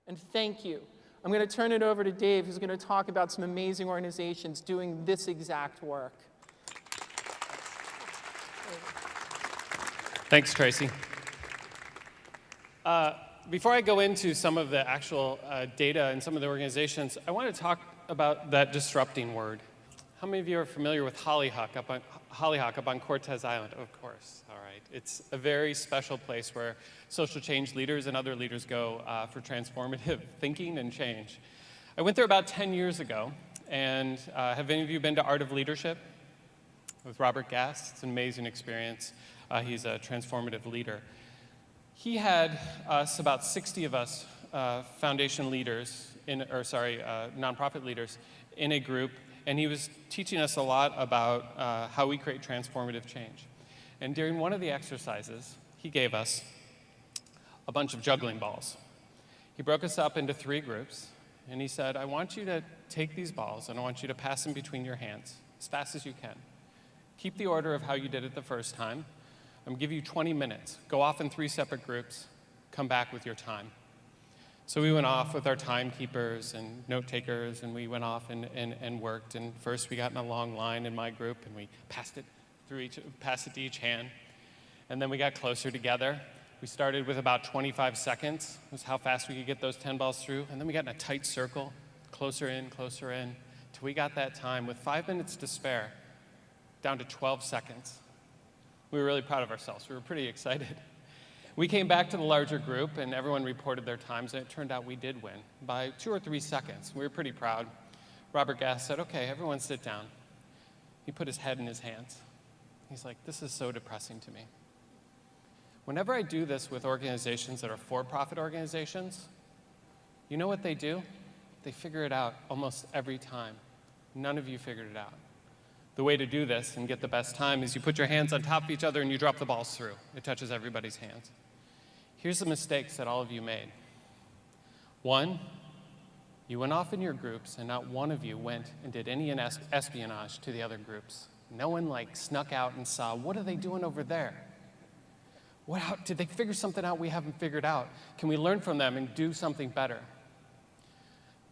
And thank you. I'm going to turn it over to Dave, who's going to talk about some amazing organizations doing this exact work. Thanks, Tracy. Before I go into some of the actual data and some of the organizations, I want to talk about that disrupting word. How many of you are familiar with Hollyhock up on Cortez Island? Of course, all right. It's a very special place where social change leaders and other leaders go for transformative thinking and change. I went there about 10 years ago, and have any of you been to Art of Leadership with Robert Gass? It's an amazing experience. He's a transformative leader. He had us, about 60 of us, foundation leaders, nonprofit leaders, in a group, and he was teaching us a lot about how we create transformative change. And during one of the exercises, he gave us a bunch of juggling balls. He broke us up into 3 groups, and he said, I want you to take these balls, and I want you to pass them between your hands as fast as you can. Keep the order of how you did it the first time. I'm going to give you 20 minutes. Go off in 3 separate groups. Come back with your time. So we went off with our timekeepers and note takers, and we went off and worked. And first we got in a long line in my group, and we passed it to each hand. And then we got closer together. We started with about 25 seconds, was how fast we could get those 10 balls through. And then we got in a tight circle, closer in, till we got that time with 5 minutes to spare, down to 12 seconds. We were really proud of ourselves. We were pretty excited. We came back to the larger group, and everyone reported their times, and it turned out we did win by 2 or 3 seconds. We were pretty proud. Robert Gass said, okay, everyone sit down. He put his head in his hands. He's like, this is so depressing to me. Whenever I do this with organizations that are for-profit organizations, you know what they do? They figure it out almost every time. None of you figured it out. The way to do this and get the best time is you put your hands on top of each other and you drop the balls through. It touches everybody's hands. Here's the mistakes that all of you made. 1, you went off in your groups and not one of you went and did any espionage to the other groups. No one snuck out and saw, what are they doing over there? Did they figure something out we haven't figured out? Can we learn from them and do something better?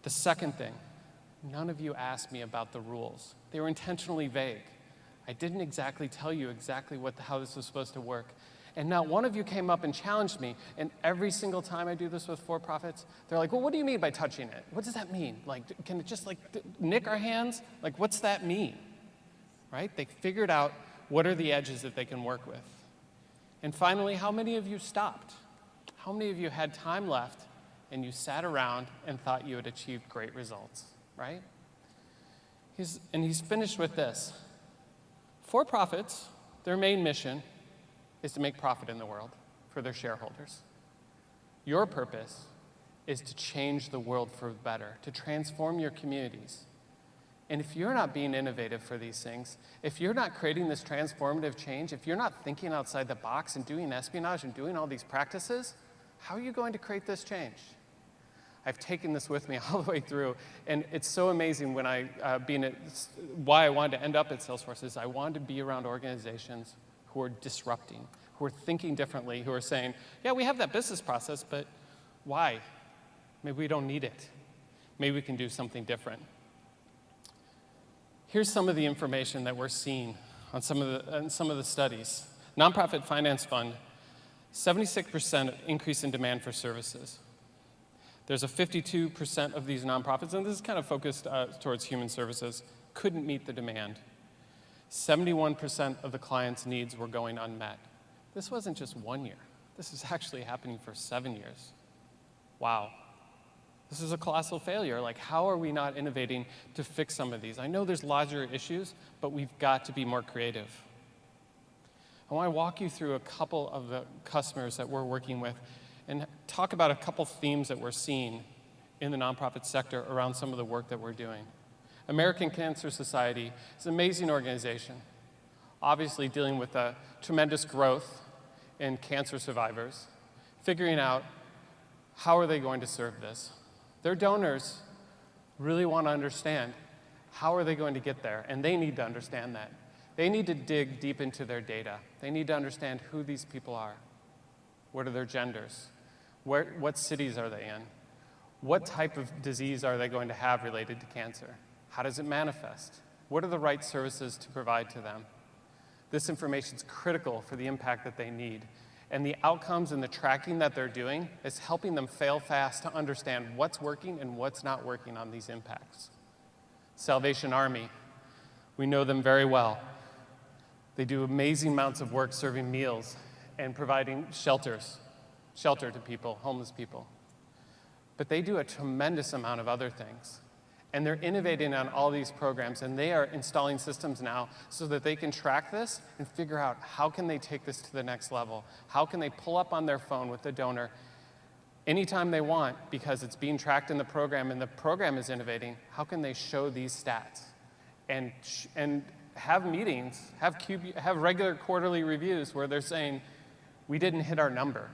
The second thing, none of you asked me about the rules. They were intentionally vague. I didn't exactly tell you exactly how this was supposed to work. And not one of you came up and challenged me, and every single time I do this with for-profits, they're like, well, what do you mean by touching it? What does that mean? Can it just nick our hands? What's that mean? Right? They figured out what are the edges that they can work with. And finally, how many of you stopped? How many of you had time left and you sat around and thought you had achieved great results, right? He's finished with this. For-profits, their main mission is to make profit in the world for their shareholders. Your purpose is to change the world for the better, to transform your communities. And if you're not being innovative for these things, if you're not creating this transformative change, if you're not thinking outside the box and doing espionage and doing all these practices, how are you going to create this change? I've taken this with me all the way through, and it's so amazing when why I wanted to end up at Salesforce is I wanted to be around organizations who are disrupting, who are thinking differently, who are saying, yeah, we have that business process, but why? Maybe we don't need it. Maybe we can do something different. Here's some of the information that we're seeing on some of the studies. Nonprofit Finance Fund, 76% increase in demand for services. There's a 52% of these nonprofits, and this is kind of focused towards human services, couldn't meet the demand. 71% of the clients' needs were going unmet. This wasn't just 1 year. This is actually happening for 7 years. Wow. This is a colossal failure. How are we not innovating to fix some of these? I know there's larger issues, but we've got to be more creative. I want to walk you through a couple of the customers that we're working with and talk about a couple themes that we're seeing in the nonprofit sector around some of the work that we're doing. American Cancer Society is an amazing organization, obviously dealing with a tremendous growth in cancer survivors, figuring out how are they going to serve this. Their donors really want to understand how are they going to get there, and they need to understand that. They need to dig deep into their data. They need to understand who these people are. What are their genders? What cities are they in? What type of disease are they going to have related to cancer? How does it manifest? What are the right services to provide to them? This information is critical for the impact that they need. And the outcomes and the tracking that they're doing is helping them fail fast to understand what's working and what's not working on these impacts. Salvation Army, we know them very well. They do amazing amounts of work serving meals and providing shelter to people, homeless people. But they do a tremendous amount of other things. And they're innovating on all these programs, and they are installing systems now so that they can track this and figure out how can they take this to the next level. How can they pull up on their phone with the donor anytime they want because it's being tracked in the program and the program is innovating. How can they show these stats and have meetings, have regular quarterly reviews where they're saying, we didn't hit our number.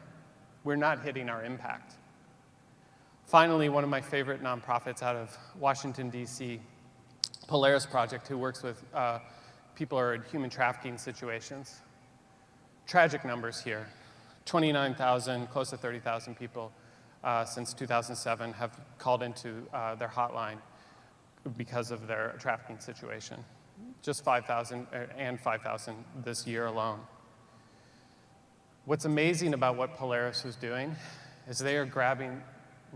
We're not hitting our impact. Finally, one of my favorite nonprofits out of Washington, D.C., Polaris Project, who works with people who are in human trafficking situations. Tragic numbers here. 29,000, close to 30,000 people since 2007 have called into their hotline because of their trafficking situation. Just 5,000 and 5,000 this year alone. What's amazing about what Polaris is doing is they are grabbing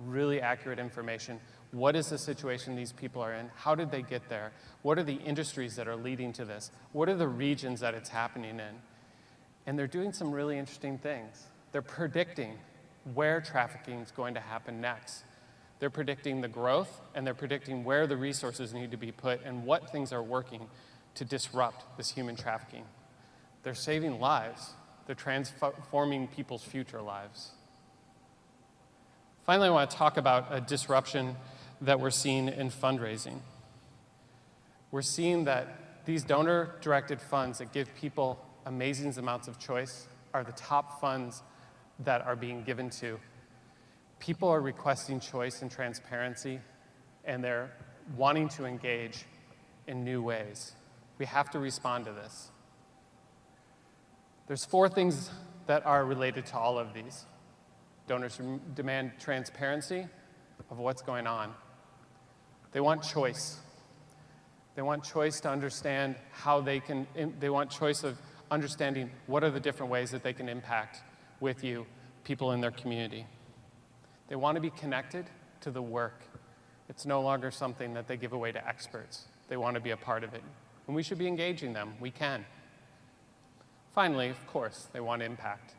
really accurate information. What is the situation these people are in? How did they get there? What are the industries that are leading to this? What are the regions that it's happening in? And they're doing some really interesting things. They're predicting where trafficking is going to happen next. They're predicting the growth, and they're predicting where the resources need to be put and what things are working to disrupt this human trafficking. They're saving lives. They're transforming people's future lives. Finally, I want to talk about a disruption that we're seeing in fundraising. We're seeing that these donor-directed funds that give people amazing amounts of choice are the top funds that are being given to. People are requesting choice and transparency, and they're wanting to engage in new ways. We have to respond to this. There's 4 things that are related to all of these. Donors demand transparency of what's going on. They want choice. They want choice to understand how they want choice of understanding what are the different ways that they can impact with you, people in their community. They want to be connected to the work. It's no longer something that they give away to experts. They want to be a part of it. And we should be engaging them. We can. Finally, of course, they want impact.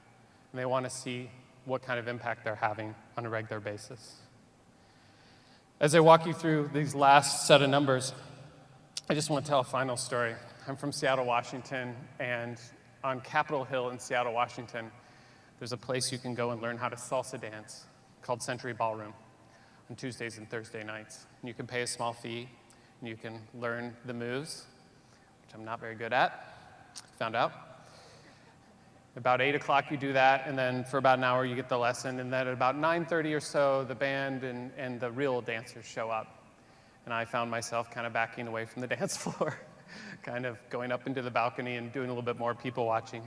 And they want to see what kind of impact they're having on a regular basis. As I walk you through these last set of numbers, I just want to tell a final story. I'm from Seattle, Washington, and on Capitol Hill in Seattle, Washington, there's a place you can go and learn how to salsa dance called Century Ballroom on Tuesdays and Thursday nights. And you can pay a small fee, and you can learn the moves, which I'm not very good at, found out. About 8 o'clock you do that, and then for about an hour you get the lesson, and then at about 9:30 or so, the band and the real dancers show up. And I found myself kind of backing away from the dance floor, kind of going up into the balcony and doing a little bit more people watching.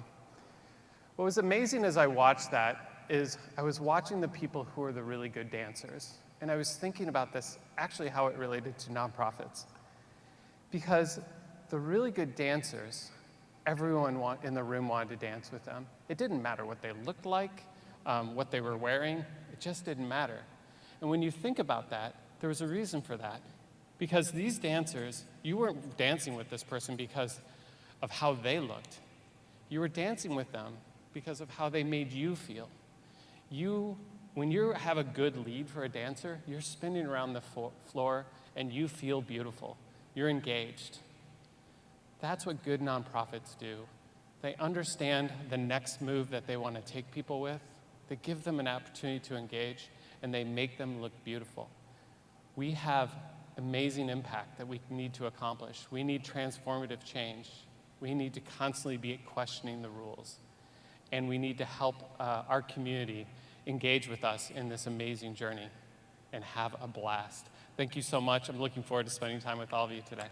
What was amazing as I watched that is I was watching the people who are the really good dancers, and I was thinking about this, actually how it related to nonprofits. Because the really good dancers, everyone in the room wanted to dance with them. It didn't matter what they looked like, what they were wearing. It just didn't matter. And when you think about that, there was a reason for that. Because these dancers, you weren't dancing with this person because of how they looked. You were dancing with them because of how they made you feel. When you have a good lead for a dancer, you're spinning around the floor and you feel beautiful. You're engaged. That's what good nonprofits do. They understand the next move that they want to take people with. They give them an opportunity to engage, and they make them look beautiful. We have amazing impact that we need to accomplish. We need transformative change. We need to constantly be questioning the rules. And we need to help our community engage with us in this amazing journey and have a blast. Thank you so much. I'm looking forward to spending time with all of you today.